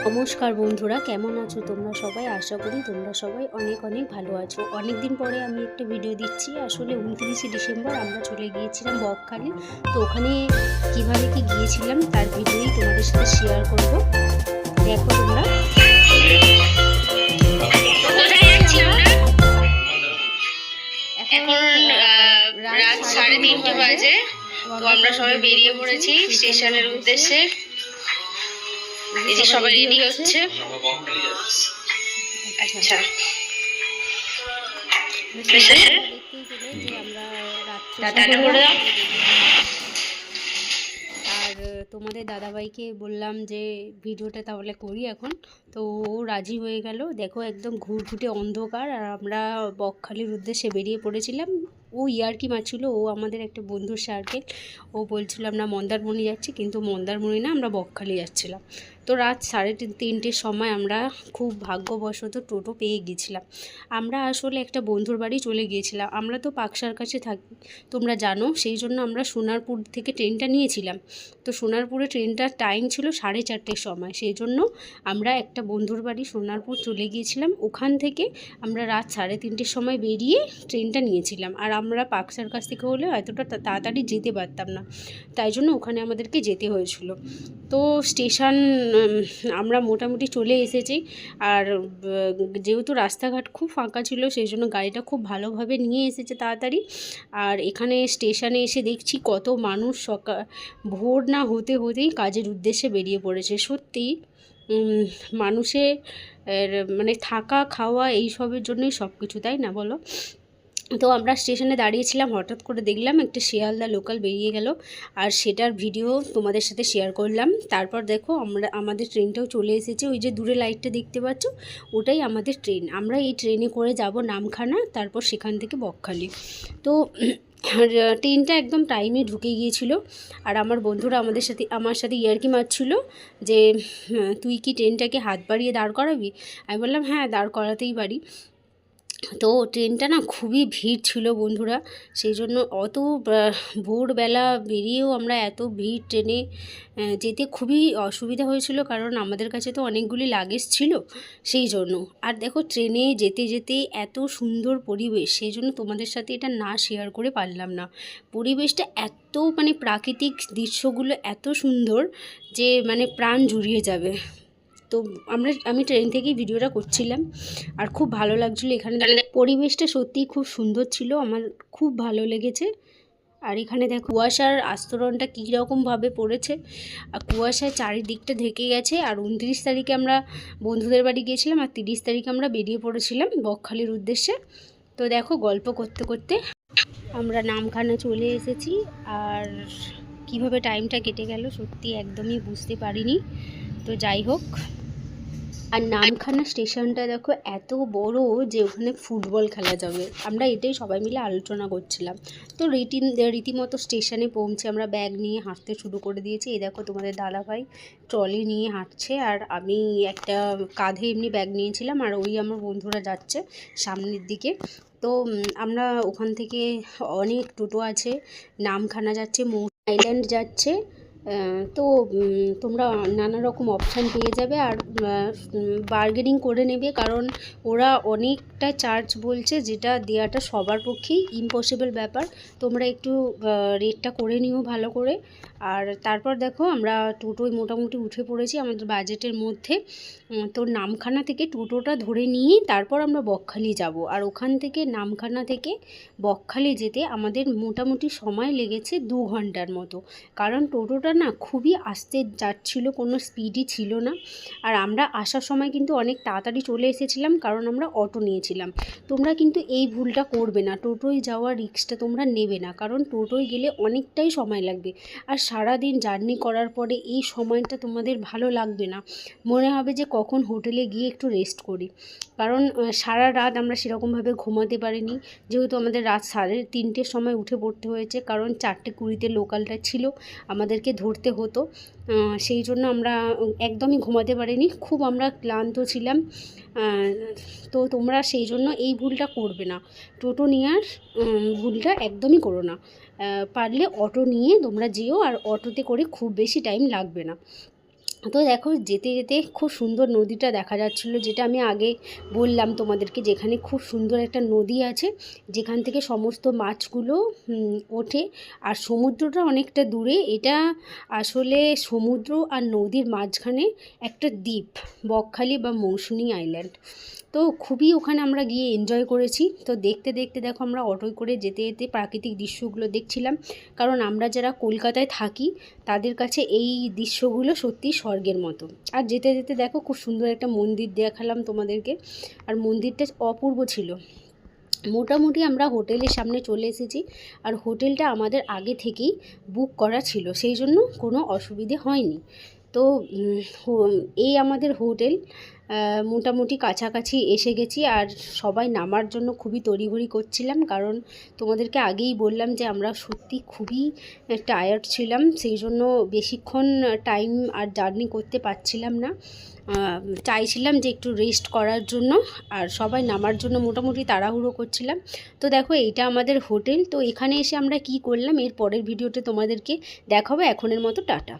নমস্কার বন্ধুরা, কেমন আছো তোমরা সবাই? আশা করি তোমরা সবাই অনেক অনেক ভালো আছো। অনেক দিন পরে আমি একটা ভিডিও দিচ্ছি। আসলে 29শে ডিসেম্বর আমরা চলে গিয়েছিলাম বকখালি। তো ওখানে কিভাবে কি গিয়েছিলাম তার ভিডিওই তোমাদের সাথে শেয়ার করব। দেখো তোমরা। এখন রাত 3:30 বাজে। তো আমরা সবাই বেরিয়ে পড়েছি স্টেশনের উদ্দেশ্যে। এই যে সবাই রেডি হচ্ছে। আচ্ছা, টাটা করে দাও। আর তোমাদের দাদাভাইকে বললাম যে ভিডিওটা তাহলে করি এখন। তো ও রাজি হয়ে গেল। দেখো একদম ঘুটঘুটে অন্ধকার, আর আমরা বকখালির উদ্দেশ্যে বেরিয়ে পড়েছিলাম। ও ইয়ার্কি মারছিল, ও আমাদের একটা বন্ধুর সার্কেল। ও বলছিল আমরা মন্দারমণি যাচ্ছি, কিন্তু মন্দারমণি না, আমরা বকখালি যাচ্ছিলাম। তো রাত 3:30-4টার সময় আমরা খুব ভাগ্যবশত টোটো পেয়ে গিয়েছিলাম। আমরা আসলে একটা বন্ধুর বাড়ি চলে গিয়েছিলাম। আমরা তো পাকশার কাছে থাকি, তোমরা জানো, সেই জন্য আমরা সোনারপুর থেকে ট্রেনটা নিয়েছিলাম। তো সোনারপুরে ট্রেনটার টাইম ছিল 4:30-র সময়, সেই জন্য আমরা একটা বন্ধুর বাড়ি সোনারপুর চলে গিয়েছিলাম। ওখান থেকে আমরা রাত 3:30-র সময় বেরিয়ে ট্রেনটা নিয়েছিলাম। আর আমরা পাকশার কাছ থেকে হলে এতটা তাড়াতাড়ি যেতে পারতাম না, তাই জন্য ওখানে আমাদেরকে যেতে হয়েছিল। তো স্টেশন আমরা মোটামুটি চলে এসেছি। আর যেহেতু রাস্তাঘাট খুব ফাঁকা ছিল, সেই জন্য গাড়িটা খুব ভালোভাবে নিয়ে এসেছে তাড়াতাড়ি। আর এখানে স্টেশনে এসে দেখছি কত মানুষ ভোর না হতে হতেই কাজের উদ্দেশ্যে বেরিয়ে পড়েছে। সত্যি মানুষের মানে থাকা খাওয়া এইসবের জন্যই সব কিছু, তাই না বলো? তো আমরা স্টেশনে দাঁড়িয়েছিলাম, হঠাৎ করে দেখলাম একটা শিয়ালদা লোকাল বেরিয়ে গেল, আর সেটার ভিডিও তোমাদের সাথে শেয়ার করলাম। তারপর দেখো আমাদের ট্রেনটাও চলে এসেছে। ওই যে দূরে লাইটটা দেখতে পাচ্ছ, ওটাই আমাদের ট্রেন। আমরা এই ট্রেনে করে যাব নামখানা, তারপর সেখান থেকে বকখালি। তো ট্রেনটা একদম টাইমে ঢুকে গিয়েছিল। আর আমার বন্ধুরা আমার সাথে ইয়ার্কি মারছিল যে তুই কি ট্রেনটাকে হাত বাড়িয়ে দাঁড় করাবি? আমি বললাম হ্যাঁ, দাঁড় করাতেই পারি। তো ট্রেনটা না খুবই ভিড় ছিল বন্ধুরা, সেই জন্য অত ভোরবেলা বেরিয়েও আমরা এত ভিড় ট্রেনে যেতে খুবই অসুবিধা হয়েছিল, কারণ আমাদের কাছে তো অনেকগুলি লাগেজ ছিল সেই জন্য। আর দেখো ট্রেনে যেতে যেতে এত সুন্দর পরিবেশ, সেই জন্য তোমাদের সাথে এটা না শেয়ার করে পারলাম না। পরিবেশটা এত মানে প্রাকৃতিক দৃশ্যগুলো এত সুন্দর যে মানে প্রাণ জুড়িয়ে যাবে। তো আমি ট্রেন থেকেই ভিডিওটা করছিলাম, আর খুব ভালো লাগছিলো। এখানে পরিবেশটা সত্যিই খুব সুন্দর ছিল, আমার খুব ভালো লেগেছে। আর এখানে দেখো কুয়াশার আস্তরণটা কীরকমভাবে পড়েছে, আর কুয়াশায় চারিদিকটা ঢেকে গেছে। আর 29 তারিখে আমরা বন্ধুদের বাড়ি গিয়েছিলাম, আর 30 তারিখে আমরা বেরিয়ে পড়েছিলাম বকখালির উদ্দেশ্যে। তো দেখো গল্প করতে করতে আমরা নামখানা চলে এসেছি। আর কিভাবে টাইমটা কেটে গেল সত্যি একদমই বুঝতে পারিনি। তো যাই হোক, আর নামখানা স্টেশনটা দেখো এত বড় যে ওখানে ফুটবল খেলা যাবে, আমরা এটাই সবাই মিলে আলোচনা করছিলাম। তো রীতিমতো স্টেশনে পৌঁছে আমরা ব্যাগ নিয়ে হাঁটতে শুরু করে দিয়েছি। এই দেখো তোমাদের দাদাভাই ট্রলি নিয়ে হাঁটছে, আর আমি একটা কাঁধে এমনি ব্যাগ নিয়েছিলাম, আর ওই আমার বন্ধুরা যাচ্ছে সামনের দিকে। তো আমরা ওখান থেকে অনেক টোটো আছে, নামখানা যাচ্ছে, আইল্যান্ড যাচ্ছে। তো তোমরা নানা রকম অপশান পেয়ে যাবে, আর বার্গেনিং করে নেবে, কারণ ওরা অনেকটা চার্জ বলছে, যেটা দেওয়াটা সবার পক্ষেই ইম্পসিবল ব্যাপার। তোমরা একটু রেটটা করে নিও ভালো করে। আর তারপর দেখো আমরা টোটোয় মোটামুটি উঠে পড়েছি আমাদের বাজেটের মধ্যে। তো নামখানা থেকে টোটোটা ধরে নিয়ে তারপর আমরা বকখালি যাব। আর ওখান থেকে নামখানা থেকে বকখালি যেতে আমাদের মোটামুটি সময় লেগেছে 2 ঘন্টার মতো, কারণ টোটোটা না খুবই আস্তে যাচ্ছিল, কোনো স্পিডই ছিল না। আর আমরা আসার সময় কিন্তু অনেক তাড়াতাড়ি চলে এসেছিলাম, কারণ আমরা অটো নিয়েছিলাম। তোমরা কিন্তু এই ভুলটা করবে না, টোটোয় যাওয়ার রিস্কটা তোমরা নেবে না, কারণ টোটোয় গেলে অনেকটাই সময় লাগবে। আর সারাদিন জার্নি করার পরে এই সময়টা তোমাদের ভালো লাগবে না, মনে হবে যে কখন হোটেলে গিয়ে একটু রেস্ট করি। কারণ সারা রাত আমরা সেরকমভাবে ঘুমাতে পারিনি, যেহেতু আমাদের রাত 3:30-র সময় উঠে পড়তে হয়েছে, কারণ 4:20-তে লোকালটা ছিল, আমাদেরকে ধরতে হতো। সেই জন্য আমরা একদমই ঘুমাতে পারিনি, খুব আমরা ক্লান্ত ছিলাম। তো তোমরা সেই জন্য এই ভুলটা করবে না, টোটো নেওয়ার ভুলটা একদমই করো না। পারলে অটো নিয়ে তোমরা যেও, আর অটোতে করে খুব বেশি টাইম লাগবে না। তো দেখো যেতে যেতে খুব সুন্দর নদীটা দেখা যাচ্ছিলো, যেটা আমি আগে বললাম তোমাদেরকে, যেখানে খুব সুন্দর একটা নদী আছে যেখান থেকে সমস্ত মাছগুলো ওঠে। আর সমুদ্রটা অনেকটা দূরে, এটা আসলে সমুদ্র আর নদীর মাঝখানে একটা দ্বীপ, বকখালি বা মৌসুনী আইল্যান্ড। তো খুবই ওখানে আমরা গিয়ে এনজয় করেছি। তো দেখতে দেখতে দেখো আমরা অটোয় করে যেতে যেতে প্রাকৃতিক দৃশ্যগুলো দেখছিলাম, কারণ আমরা যারা কলকাতায় থাকি তাদের কাছে এই দৃশ্যগুলো সত্যি স্বর্গের মতো। আর যেতে যেতে দেখো খুব সুন্দর একটা মন্দির দেখালাম তোমাদেরকে, আর মন্দিরটা অপূর্ব ছিল। মোটামুটি আমরা হোটেলের সামনে চলে এসেছি, আর হোটেলটা আমাদের আগে থেকেই বুক করা ছিল, সেই জন্য কোনো অসুবিধে হয়নি। তো এই আমাদের হোটেল, মোটামুটি কাছাকাছি এসে গেছি। আর সবাই নামার জন্য খুবই তড়িঘড়ি করছিলাম, কারণ তোমাদেরকে আগেই বললাম যে আমরা সত্যি খুবই টায়ার্ড ছিলাম, সেই জন্য বেশিক্ষণ টাইম আর জার্নি করতে পারছিলাম না। চাইছিলাম যে একটু রেস্ট করার জন্য, আর সবাই নামার জন্য মোটামুটি তাড়াহুড়ো করছিলাম। তো দেখো এইটা আমাদের হোটেল। তো এখানে এসে আমরা কি করলাম এর পরের ভিডিওতে তোমাদেরকে দেখাবো। এখনের মতো টাটা।